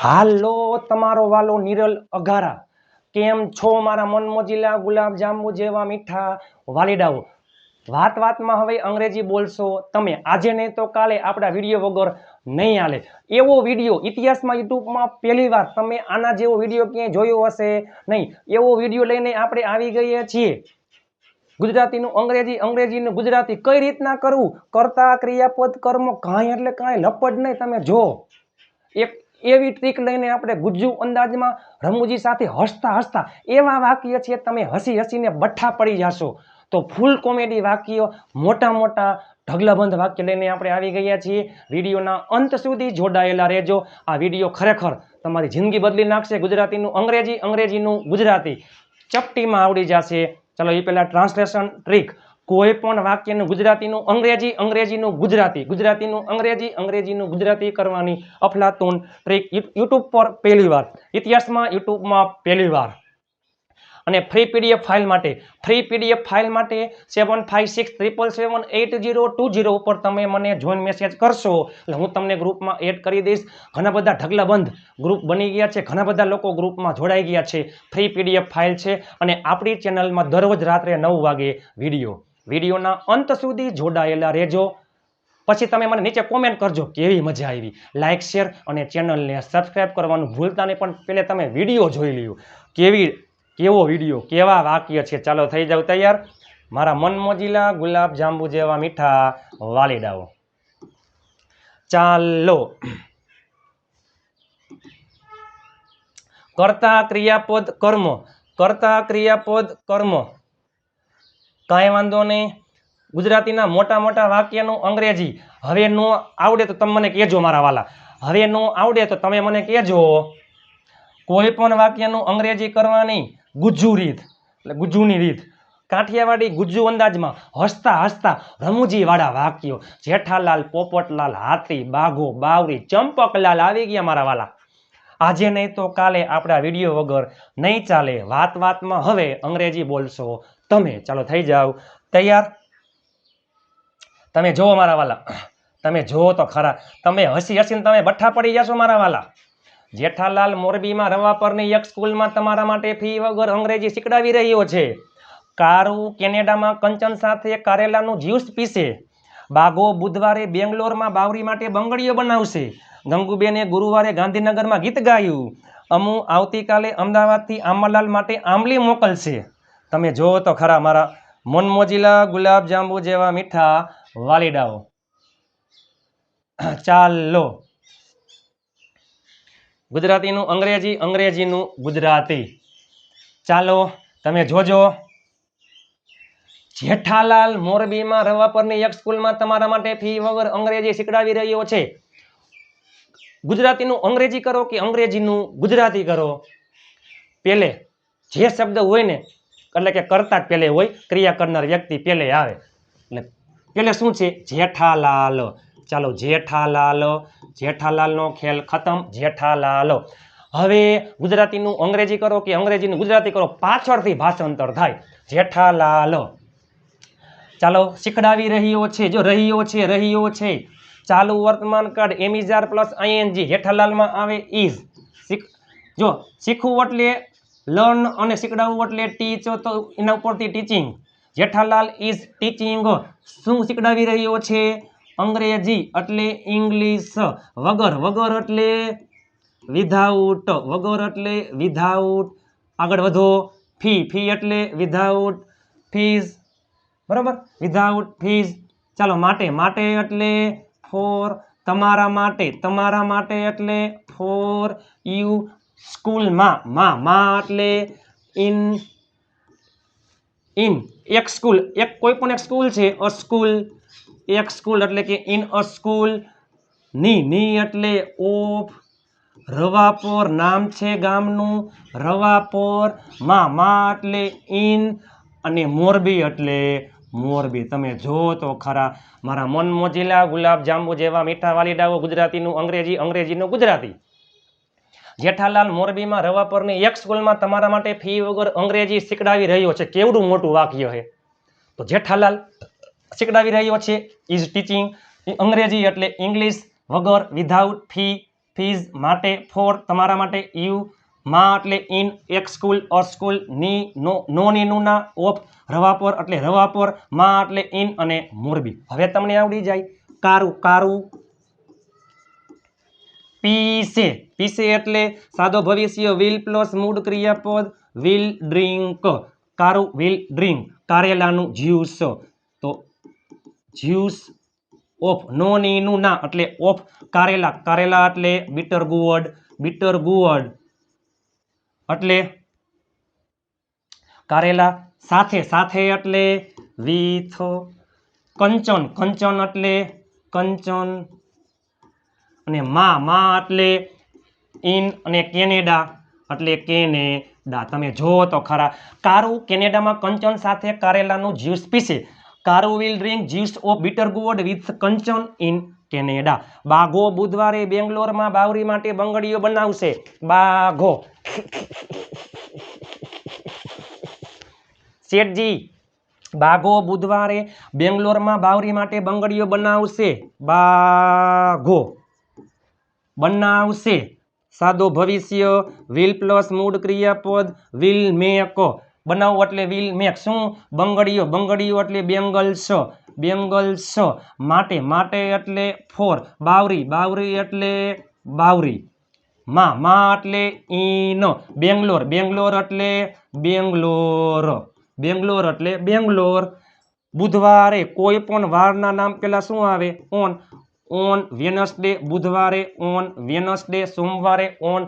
હાલો તમારો વાલો નિરલ અઘારા, કેમ છો મારા મનમોજીલા ગુલાબ જાંબુ જેવા મીઠા વાલીડાઓ? વાત વાતમાં હવે અંગ્રેજી બોલશો તમે, આજે નહીં તો કાલે આપણા વિડીયો વગર નહીં હાલે. એવો વિડીયો ઇતિહાસમાં યુટ્યુબમાં પહેલી વાર તમે આના જેવો વિડીયો ક્યાંય જોયો હશે નહીં. એવો વિડીયો લઈને આપણે આવી ગઈએ છીએ. ગુજરાતીનું અંગ્રેજી, અંગ્રેજીનું ગુજરાતી કઈ રીતના કરવું, કરતા ક્રિયાપદ કર્મ કાંઈ એટલે કાંઈ લપડ નહીં. તમે જો એક એવી ટ્રીક લઈને આપણે ગુજ્જુ અંદાજમાં રમૂજી સાથે હસતા હસતા એવા વાક્ય છે તમે હસી હસીને બઠ્ઠા પડી જશો. તો ફૂલ કોમેડી વાક્યો, મોટા મોટા ઢગલાબંધ વાક્ય લઈને આપણે આવી ગયા છીએ. વિડીયોના અંત સુધી જોડાયેલા રહેજો. આ વિડીયો ખરેખર તમારી જિંદગી બદલી નાખશે. ગુજરાતીનું અંગ્રેજી, અંગ્રેજીનું ગુજરાતી ચપટીમાં આવડી જશે. ચલો એ પહેલાં ટ્રાન્સલેશન ટ્રીક. કોઈ પણ વાક્યનું ગુજરાતીનું અંગ્રેજી, અંગ્રેજીનું ગુજરાતી, ગુજરાતીનું અંગ્રેજી, અંગ્રેજીનું ગુજરાતી કરવાની અફલાતૂન ટ્રીક યુટ્યુબ પર પહેલી વાર, ઇતિહાસમાં યુટ્યુબમાં પહેલી વાર. અને ફ્રી પીડીએફ ફાઇલ માટે, ફ્રી પીડીએફ ફાઇલ માટે 7567778020 ઉપર તમે મને જોઈન મેસેજ કરશો એટલે હું તમને ગ્રુપમાં એડ કરી દઈશ. ઘણા બધા ઢગલાબંધ ગ્રુપ બની ગયા છે, ઘણા બધા લોકો ગ્રુપમાં જોડાઈ ગયા છે. ફ્રી પીડીએફ ફાઇલ છે અને આપણી ચેનલમાં દરરોજ રાત્રે 9 વાગે વિડીયોના અંત સુધી જોડાયેલા રહેજો. પછી તમે મને નીચે કોમેન્ટ કરજો કેવી મજા આવી. લાઇક, શેર અને ચેનલને સબસ્ક્રાઈબ કરવાનું ભૂલતા નહીં. પણ પહેલે તમે વિડીયો જોઈ લ્યો, કેવો વિડીયો, કેવા વાક્ય છે. ચાલો થઈ જાવ તૈયાર મારા મનમોજીલા ગુલાબ જાંબુ જેવા મીઠા વાલીડાઓ. ચાલો, કરતા ક્રિયાપદ કર્મ, કરતા ક્રિયાપદ કર્મ કાંઈ વાંધો નહીં. ગુજરાતીના મોટા મોટા વાક્યનું અંગ્રેજી હવે નો આવડે તો તમે મને કહેજો મારા વાલા. હવે નો આવડે તો તમે મને કહેજો. કોઈ પણ વાક્યનું અંગ્રેજી કરવાની ગુજ્જુ રીત, એટલે ગુજ્જુની રીત, કાઠિયાવાડી ગુજ્જુ અંદાજમાં હસતા હસતા રમૂજી વાળા વાક્યો. જેઠાલાલ, પોપટલાલ, હાથી, બાઘો, બાવરી, ચંપકલાલ આવી ગયા મારા વાલા. આજે નહીં તો કાલે આપણા વિડીયો વગર નહીં ચાલે. વાત વાતમાં હવે અંગ્રેજી બોલશો તમે. ચાલો થઈ જાવ તૈયાર. તમે જુઓ મારા વાલા, તમે જુઓ તો ખરા. તમે હસી હસીને તમે બઠ્ઠા પડી જશો મારા વાલા. જેઠાલાલ મોરબીમાં રવા પરની એક સ્કૂલમાં તમારા માટે ફી વગર અંગ્રેજી શીખડાવી રહ્યો છે. કારુ કેનેડામાં કંચન સાથે કારેલાનું જ્યુસ પીશે. બાઘો બુધવારે બેંગ્લોરમાં બાવરી માટે બંગડીઓ બનાવશે. ગંગુબેને ગુરુવારે ગાંધીનગરમાં ગીત ગાયું. અમુ આવતીકાલે અમદાવાદથી આંબાલાલ માટે આંબલી મોકલશે. તમે જુઓ તો ખરા મારા મનમોજીલા ગુલાબ જાંબુ જેવા મીઠા વાલીડાઓ. ચાલો, ગુજરાતીનું અંગ્રેજી, અંગ્રેજીનું ગુજરાતી. ચાલો તમે જોજો. જેઠાલાલ મોરબીમાં રવા પરની એક સ્કૂલમાં તમારા માટે ફી વગર અંગ્રેજી શીખડાવી રહ્યો છે. ગુજરાતીનું અંગ્રેજી કરો કે અંગ્રેજીનું ગુજરાતી કરો, પહેલે જે શબ્દ હોય ને, એટલે કે કરતા જ પહેલે હોય, ક્રિયા કરનાર વ્યક્તિ પહેલે આવે. એટલે પહેલે શું છે? જેઠાલાલ. ચાલો, જેઠાલાલ, જેઠાલાલનો ખેલ ખતમ. જેઠાલાલ. હવે ગુજરાતીનું અંગ્રેજી કરો કે અંગ્રેજીનું ગુજરાતી કરો, પાછળથી ભાષાંતર થાય. જેઠાલાલ. ચાલો, શીખડાવી રહ્યો છે. જો રહ્યો છે. ચાલુ વર્તમાન કાળ એમિઝાર પ્લસ આઈએનજી. જેઠાલાલમાં આવે ઇઝ. જો શીખવું એટલે લર્ન અને શીખડાવવું એટલે ટીચ, તો એના ઉપરથી ટીચિંગ. Jethalal is teaching. શું શીખડાવી રહ્યો છે? અંગ્રેજી એટલે ઇંગ્લિશ. વગર, વગર એટલે વિધાઉટ, વગર એટલે વિધાઉટ. આગળ વધો. ફી, ફી એટલે વિધાઉટ ફીઝ. બરાબર, વિધાઉટ ફીઝ. ચાલો, માટે, માટે એટલે ફોર. તમારા માટે, તમારા માટે એટલે ફોર યુ. સ્કૂલમાં, માં એટલે ઇન. એક સ્કૂલ, એક કોઈ પણ એક સ્કૂલ છે, અ સ્કૂલ. એક સ્કૂલ એટલે કે ઇન અ સ્કૂલ. ની એટલે ઓફ. રવાપોર નામ છે ગામનું, રવાપોર. માં એટલે ઇન. અને મોરબી એટલે મોરબી. તમે જો તો ખરા મારા મનમોજીલા ગુલાબ જાંબુ જેવા મીઠા વાલીડાઓ. ગુજરાતીનું અંગ્રેજી, અંગ્રેજીનું ગુજરાતી. જેઠાલાલ મોરબીમાં રવા પરની એક સ્કૂલમાં તમારા માટે ફી વગર અંગ્રેજી શીખડાવી રહ્યો છે. કેવડું મોટું વાક્ય છે. તો જેઠાલાલ શીખડાવી રહ્યો છે, ઇઝ ટીચિંગ. અંગ્રેજી એટલે ઇંગ્લિશ. વગર, વિધાઉટ ફી. ફીઝ માટે, ફોર તમારા માટે, યુ માં એટલે ઇન, એક સ્કૂલ, અ સ્કૂલ, ની નો ની નું ના, ઓફ રવા પર એટલે રવા પર, માં એટલે ઇન અને મોરબી. હવે તમને આવડી જાય. કારું કારું, પીસે પીસે એટલે સાદો ભવિષ્ય વિલ પ્લસ મૂળ ક્રિયાપદ will drink, Karu will drink. કારેલાનું જ્યુસ, તો જ્યુસ ઓફ નો ની નું ના એટલે ઓફ કારેલા, કારેલા એટલે બીટર ગુવડ, બીટર ગુવડ એટલે કારેલા. સાથે સાથે એટલે વિથ. કંચન કંચન એટલે કંચન, અને માં એટલે ઇન, અને કેનેડા એટલે કેનેડા. તમે જો તો ખરા, કારું કેનેડામાં કંચન સાથે કારેલાનું જ્યુસ પીશે. Karu will drink juice of bitter gourd with Kanchan in Canada. Bagho બુધવારે બેંગ્લોરમાં બાવરી માટે બંગડીઓ બનાવશે. બાઘો. શેઠજી, બાઘો બુધવારે બેંગ્લોરમાં બાવરી માટે બંગડીઓ બનાવશે. બાઘો બનાવશે. સાદો ભવિષ્ય વિલ પ્લસ મૂળ ક્રિયાપદ વિલ મેક, બનાવવું એટલે વિલ મેક. શું? બંગડીઓ, બંગડીઓ એટલે બેંગલ્સ, બેંગલ્સ. માટે માટે એટલે ફોર. બાવરી, બાવરી એટલે બાવરી. માં એટલે ઇન. બેંગ્લોર, બેંગ્લોર એટલે બેંગ્લોર, બેંગ્લોર એટલે બેંગ્લોર. બુધવારે કોઈ પણ વારના નામ પેલા શું આવે? ઓન. ઓન વેનસડે બુધવારે, ઓન વેનસડે સોમવારે, ઓન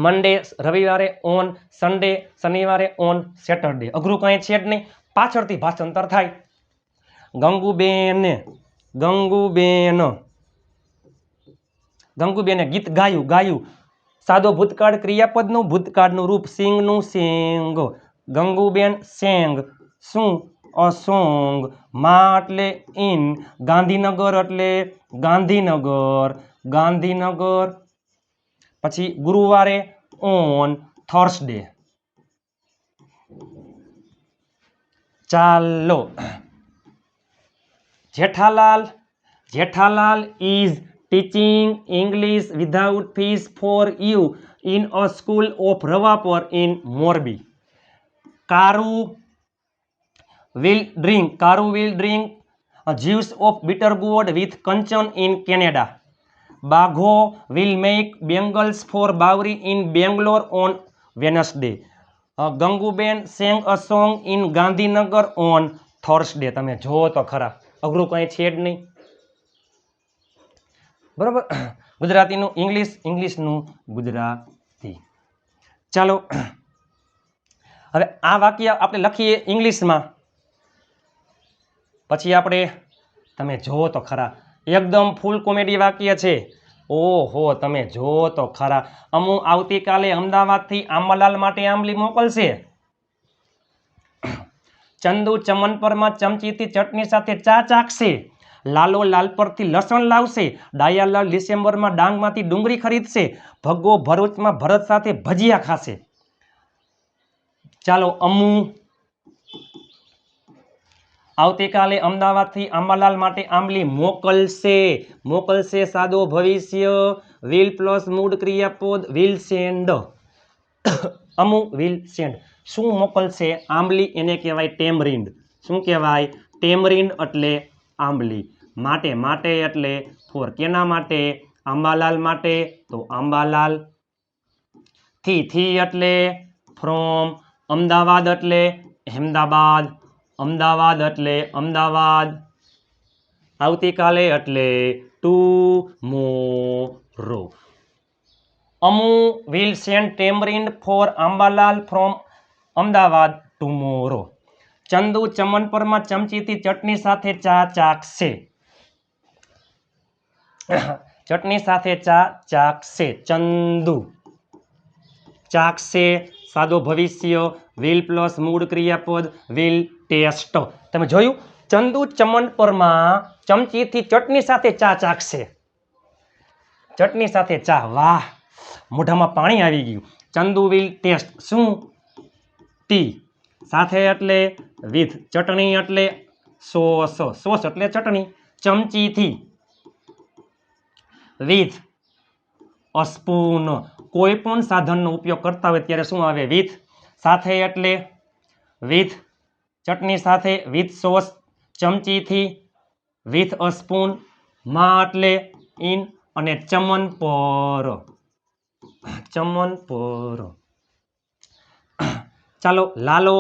મંડે રવિવારે, ઓન સન્ડે શનિવારે, ઓન સેટરડે. અઘરું કંઈ છે જ નહીં, પાછળથી ભાષાંતર થાય. ગંગુબેન, ગંગુબેન, ગંગુબેને ગીત ગાયું, ગાયું. સાદો ભૂતકાળ ક્રિયાપદનું ભૂતકાળનું રૂપ, સિંગનું સેંગ. ગંગુબેન સેંગ. શું? A song. માં એટલે ઇન, ગાંધીનગર એટલે ગાંધીનગર, ગાંધીનગર. પછી ગુરુવારે ઓન થર્સડે. ચાલો, Jethalal, Jethalal is teaching English without fees for you in a school of Ravapar in Morbi. Karu will drink, Karu will drink juice of bitter gourd with Kanchan in Canada. Bagho will make bangles for Bawri in Bangalore on Wednesday. Ganguben sang a song in Gandhinagar on Thursday. તમે જો તો ખરા, અઘરું કંઈ છે જ નહીં. બરાબર. ગુજરાતીનું ઇંગ્લિશ, ઇંગ્લિશનું ગુજરાતી. ચાલો, હવે આ વાક્ય આપણે લખીએ ઇંગ્લિશમાં. પછી આપણે, તમે જો તો ખરા, એકદમ ફૂલ કોમેડી વાક્ય છે. ઓહો, તમે જો તો ખરા. અમુ આવતીકાલે અમદાવાદથી આંબાલાલ માટે આંબલી મોકલશે. ચંદુ ચમનપરમાં ચમચીથી ચટણી સાથે ચા ચાખશે. લાલો લાલપરથી લસણ લાવશે. ડાયાલાલ ડિસેમ્બરમાં ડાંગમાંથી ડુંગળી ખરીદશે. ભગ્ગો ભરૂચમાં ભરત સાથે ભજીયા ખાશે. ચાલો, અમુ આવતીકાલે અમદાવાદથી આંબાલાલ માટે આંબલી મોકલશે. મોકલશે સાદો ભવિષ્ય વિલ પ્લસ મૂળ ક્રિયાપદ will send. Amu will send. શું મોકલશે? આંબલી. એને કહેવાય ટેમરિન્ડ. શું કહેવાય? ટેમરિન્ડ એટલે આંબલી. માટે માટે એટલે ફોર. કેના માટે? આંબાલાલ માટે. તો આંબાલાલ. થી એટલે ફ્રોમ. અમદાવાદ એટલે અહેમદાબાદ. અમદાવાદ એટલે અમદાવાદ. આવતીકાલે એટલે tomorrow. Amu will send tamarind for Ambalal from Ahmedabad tomorrow. Chandu ચમનપરમાં ચમચીથી ચટણી સાથે ચા ચાખશે. ચટણી સાથે ચા ચાખશે. ચંદુ ચાખશે. સાદો ભવિષ્ય વિલ પ્લસ મૂળ ક્રિયાપદ વિલ ટેસ્ટ. તમે જોયું? ચંદુ ચમનપરમાં ચમચીથી ચટણી સાથે ચા ચાખશે. ચટણી સાથે ચા. વાહ, મોઢામાં પાણી આવી ગયું. Chandu will taste. શું? ટી. સાથે એટલે વિથ. ચટણી એટલે સોસ. સોસ એટલે ચટણી. ચમચીથી વિથ સ્પૂન. કોઈ પણ સાધનનો ઉપયોગ કરતા હોય ત્યારે શું આવે? વિથ. સાથે એટલે વિથ ચટણી સાથે, વિથ સોસ ચમચીથી, વિથ અ સ્પૂન. માં એટલે ઇન, અને ચમન પર. ચમન પર. ચાલો લાલો,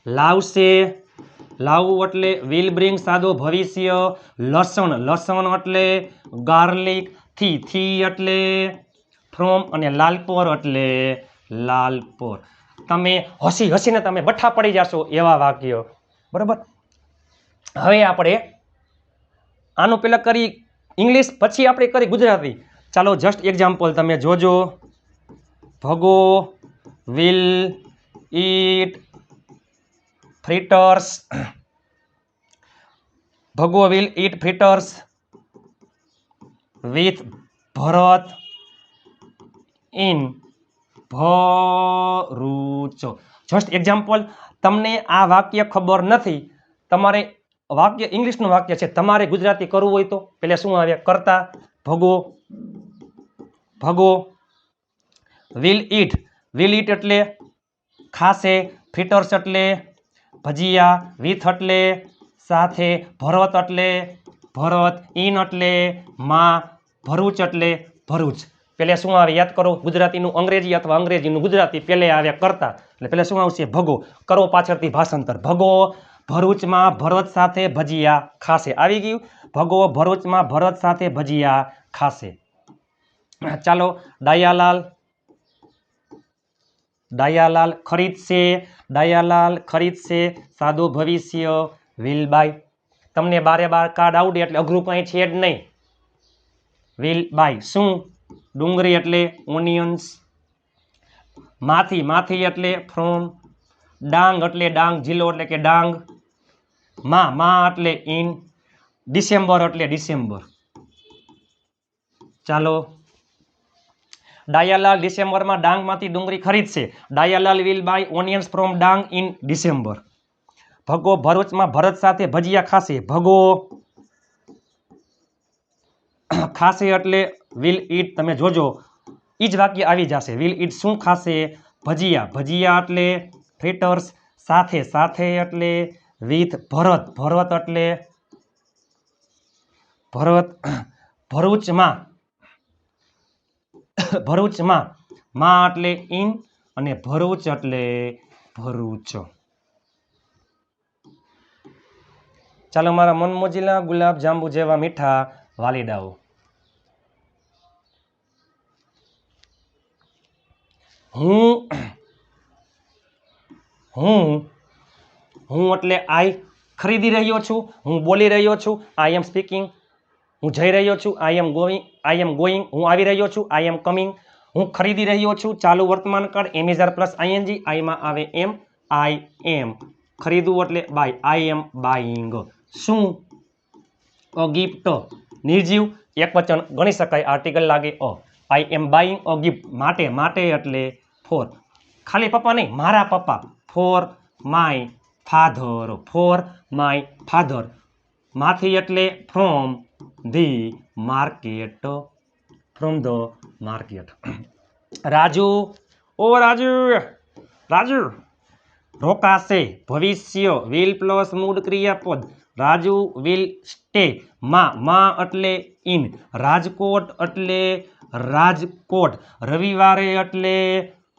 લાવશે. લાવવું એટલે વિલ બ્રિંગ સાદો ભવિષ્ય. લસણ, લસણ એટલે ગાર્લિક. થી એટલે ફ્રોમ, અને લાલપોર એટલે લાલપોર. તમે હસી હસીને તમે બઠા પડી જશો એવા વાક્ય. બરાબર. હવે આપણે આનું પેલા કરી ઇંગ્લિશ, પછી આપણે કરી ગુજરાતી. ચાલો જસ્ટ એક્ઝામ્પલ તમે જોજો. Bhago will eat fritters. Bhago will eat fritters with Bharat in Bharuch. Just example. તમને આ વાક્ય ખબર નથી, તમારે વાક્ય ઇંગ્લિશનું વાક્ય છે, તમારે ગુજરાતી કરવું હોય તો પેલા શું આવે? કરતા. ભગો, ભગો વિલ ઈટ. વિલ ઈટ એટલે ખાશે. ફ્રીટર્સ એટલે ભજીયા. વિથ એટલે સાથે. ભરત એટલે ભરત. ઇન એટલે માં. ભરૂચ એટલે ભરૂચ. પેલે શું આવે? યાદ કરો. ગુજરાતીનું અંગ્રેજી અથવા અંગ્રેજીનું ગુજરાતી પેલે આવે કરતા, એટલે પેલે શું આવશે? ભગો. કરો પાછળથી ભાષાંતર. ભગો ભરૂચમાં ભરત સાથે ભજીયા ખાશે. આવી ગયું. ભગો ભરૂચમાં ભરત સાથે ભજીયા ખાશે. ચાલો ડાયાલાલ, ડાયાલાલ ખરીદશે. ડાયાલાલ ખરીદશે સાદો ભવિષ્ય. Will buy. તમને બારે બાર કાર્ડ આવડે એટલે અઘરું કંઈ છે જ નહીં. વિલ બાય શું? ડુંગળી એટલે ઓનિયન્સ. માથી, માથી એટલે ફ્રોમ. ડાંગ એટલે ડાંગ જિલ્લો એટલે કે ડાંગ. માં એટલે ઇન. ડિસેમ્બર એટલે ડિસેમ્બર. ચાલો ડાયાલાલ ડિસેમ્બરમાં ડાંગમાંથી ડુંગળી ખરીદશે. Dayalal will buy onions from Dang in December. Bhago ભરૂચમાં ભરત સાથે ભજીયા ખાશે. ભગો ખાશે એટલે વિલ ઈટ. તમે જોજો ઈ જ વાક્ય આવી જશે. વિલ ઈટ શું ખાશે? ભજીયા. ભજીયા એટલે ફ્રીટર્સ. સાથે, સાથે એટલે વિથ. ભરત, ભરત એટલે ભરત. ભરૂચમાં, ભરૂચમાં. માં એટલે ઇન, અને ભરૂચ એટલે ભરૂચ. ચાલો મારા મનમોજીલા ગુલાબ જાંબુ જેવા મીઠા વાલીડાઓ. હું, હું, હું એટલે આઈ ખરીદી રહ્યો છું. હું બોલી રહ્યો છું. I am speaking. હું જઈ રહ્યો છું. I am going. I am going. હું આવી રહ્યો છું. I am coming. હું ખરીદી રહ્યો છું. ચાલુ વર્તમાન કાળ એમિઝાર પ્લસ આઈએનજી. આઈમાં આવે એમ. આઈ એમ. ખરીદવું એટલે બાય. I M buying. શું? અ ગિફ્ટ. નિર્જીવ એક વચન ગણી શકાય. આર્ટિકલ લાગે અ. આઈ એમ બાઈંગ અ ગિફ્ટ. માટે, માટે એટલે ફોર. ખાલી પપ્પા નહીં, મારા પપ્પા. For my father. For my father. માંથી એટલે from the market. From the market. Raju, ઓ રાજુ, રાજુ રોકાશે. ભવિષ્ય. વિલ પ્લસ મૂળ ક્રિયાપદ. Raju will stay. માં એટલે ઇન. રાજકોટ એટલે રાજકોટ. રવિવારે એટલે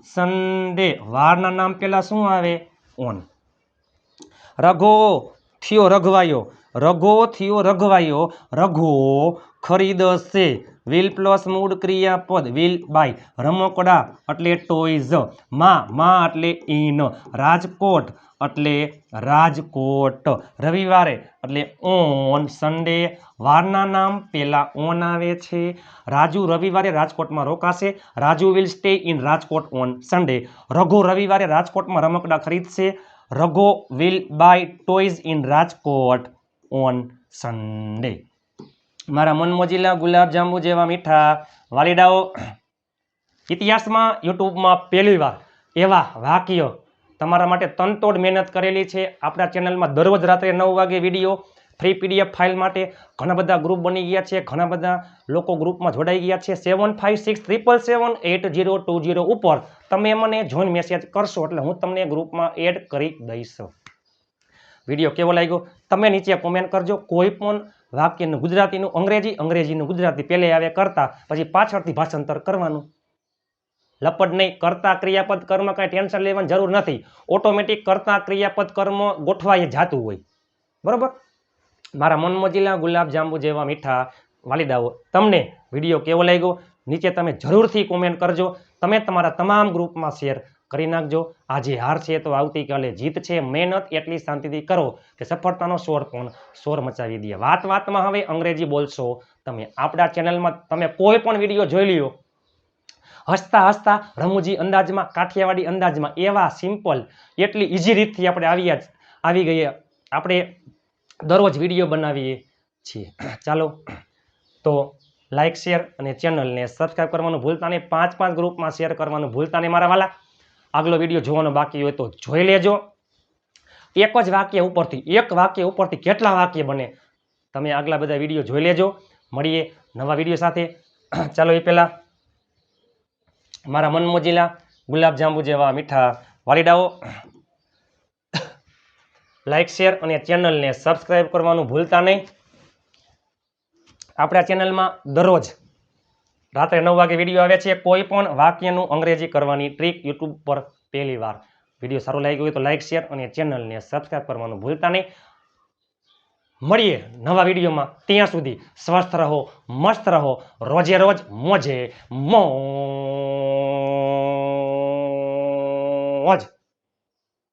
સન્ડે. વારના નામ પેલા શું આવે? ઓન. રઘો થયો રઘવાયો. રઘો થયો રઘવાયો. રઘો ખરીદશે. વિલ પ્લસ મૂળ ક્રિયાપદ. Will buy. રમકડા એટલે ટોયઝ. માં એટલે ઇન. રાજકોટ એટલે રાજકોટ. રવિવારે એટલે ઓન. સન્ડે વારના નામ પેલા ઓન આવે છે. રાજુ રવિવારે રાજકોટમાં રોકાશે. Raju will stay in Rajkot on Sunday. Raghu રવિવારે રાજકોટમાં રમકડા ખરીદશે. Raghu will buy toys in Rajkot on Sunday. મારા મનમોજીલા ગુલાબ જાંબુ જેવા મીઠા વાલીડાઓ, ઇતિહાસમાં યુટ્યુબમાં પહેલીવાર એવા વાક્ય તમારા માટે તનતોડ મહેનત કરેલી છે. આપણા ચેનલમાં દરરોજ રાત્રે 9 વાગે વિડીયો ફ્રી પીડીએફ ફાઇલ માટે ઘણા બધા ગ્રુપ બની ગયા છે, ઘણા બધા લોકો ગ્રુપમાં જોડાઈ ગયા છે. 7567778020 ઉપર તમે મને જોઈન મેસેજ કરશો એટલે હું તમને ગ્રુપમાં એડ કરી દઈશ. વિડીયો કેવો લાગ્યો તમે નીચે કોમેન્ટ કરજો. કોઈ પણ વાક્યનું ગુજરાતીનું અંગ્રેજી, અંગ્રેજીનું ગુજરાતી પહેલે આવે કરતા, પછી પાછળથી ભાષાંતર કરવાનું. લપડ નહીં. કરતા ક્રિયાપદ કર્મ કાંઈ ટેન્શન લેવાની જરૂર નથી. ઓટોમેટિક કરતા ક્રિયાપદ કર્મ ગોઠવાઈ જાતું હોય. બરોબર. મારા મનમોજીલા ગુલાબ જાંબુ જેવા મીઠા વાલીડાઓ, તમને વિડીયો કેવો લાગ્યો નીચે તમે જરૂરથી કોમેન્ટ કરજો. તમે તમારા તમામ ગ્રુપમાં શેર કરી નાખજો. આજે હાર છે તો આવતીકાલે જીત છે. મહેનત એટલી શાંતિથી કરો કે સફળતાનો શોર મચાવી દે. વાતમાં હવે અંગ્રેજી બોલશો તમે. આપણા ચેનલમાં તમે કોઈ પણ વિડીયો જોઈ લ્યો, હસતા હસતા રમૂજી અંદાજમાં, કાઠિયાવાડી અંદાજમાં, એવા સિમ્પલ એટલી ઇઝી રીતથી આપણે આવી ગયા. આપણે દરરોજ વિડીયો બનાવીએ છીએ. ચાલો તો લાઈક, શેર અને ચેનલને સબસ્ક્રાઈબ કરવાનું ભૂલતા નહીં. 5 ગ્રુપમાં શેર કરવાનું ભૂલતા નહીં મારા વાલા. આગલો વિડીયો જોવાનો બાકી હોય તો જોઈ લેજો. એક વાક્ય ઉપરથી કેટલા વાક્ય બને તમે આગલા બધા વિડીયો જોઈ લેજો. મળીએ નવા વિડીયો સાથે. ચાલો એ પહેલાં મારા મનમોજીલા ગુલાબ જાંબુ જેવા મીઠા વાલીડાઓ, લાઈક, શેર અને ચેનલને સબસ્ક્રાઈબ કરવાનું ભૂલતા નહીં. આપણા ચેનલમાં દરરોજ રાત્રે 9 વાગે વિડીયો આવે છે. કોઈ પણ વાક્યનું અંગ્રેજી કરવાની ટ્રીક યુટ્યુબ પર પહેલી વાર. વિડીયો સારો લાગ્યો હોય તો લાઈક, શેર અને ચેનલને સબસ્ક્રાઈબ કરવાનું ભૂલતા નહીં. મળીએ નવા વિડીયોમાં. ત્યાં સુધી સ્વસ્થ રહો, મસ્ત રહો, રોજે રોજ મોજે મોજ.